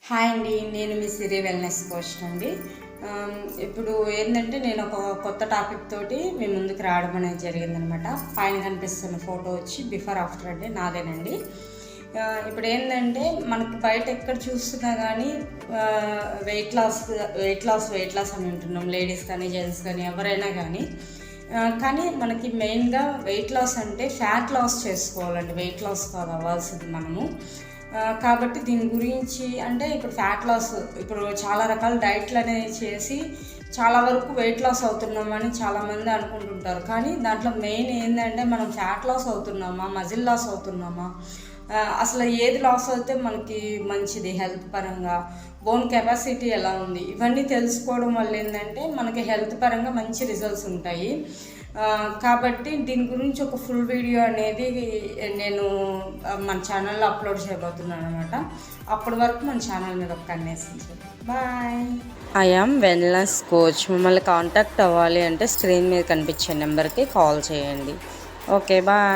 Hi అండి, నేను మీ సిరి wellness coach అండి. ఇప్పుడు ఏంటంటే నేను ఒక కొత్త టాపిక్ తోటి మీ ముందుకు రావడం అనేది జరిగిందనమాట. పైన కనిపిస్తున్న ఫోటో వచ్చి బిఫోర్ ఆఫ్టర్ అంటే నాదేనండి. ఇప్పుడు ఏంటంటే మనకి బయట ఎక్కడ చూస్తున్నా కానీ వెయిట్ లాస్ అని ఉంటున్నాం, లేడీస్ కానీ జెంట్స్ కానీ ఎవరైనా కానీ. కానీ మనకి మెయిన్గా వెయిట్ లాస్ అంటే ఫ్యాట్ లాస్ చేసుకోవాలండి, వెయిట్ లాస్ కాదు అవ్వాల్సింది మనము. కాబట్టి దీని గురించి అంటే ఇప్పుడు ఫ్యాట్ లాస్, ఇప్పుడు చాలా రకాల డైట్లు అనేవి చేసి చాలా వరకు వెయిట్ లాస్ అవుతున్నామని చాలామంది అనుకుంటుంటారు. కానీ దాంట్లో మెయిన్ ఏంటంటే మనం ఫ్యాట్ లాస్ అవుతున్నామా, మజిల్ లాస్ అవుతున్నామా, అసలు ఏది లాస్ అయితే మనకి మంచిది హెల్త్ పరంగా, బోన్ కెపాసిటీ ఎలా ఉంది, ఇవన్నీ తెలుసుకోవడం వల్ల ఏంటంటే మనకి హెల్త్ పరంగా మంచి రిజల్ట్స్ ఉంటాయి. కాబట్టి దీని గురించి ఒక ఫుల్ వీడియో అనేది నేను మన ఛానల్లో అప్లోడ్ చేయబోతున్నాను అనమాట. అప్పటి వరకు మన ఛానల్ మీద ఒక కన్నేసించండి. Bye. I am wellness coach. మిమ్మల్ని కాంటాక్ట్ అవ్వాలి అంటే స్క్రీన్ మీద కనిపించే నెంబర్కి కాల్ చేయండి. Okay, bye.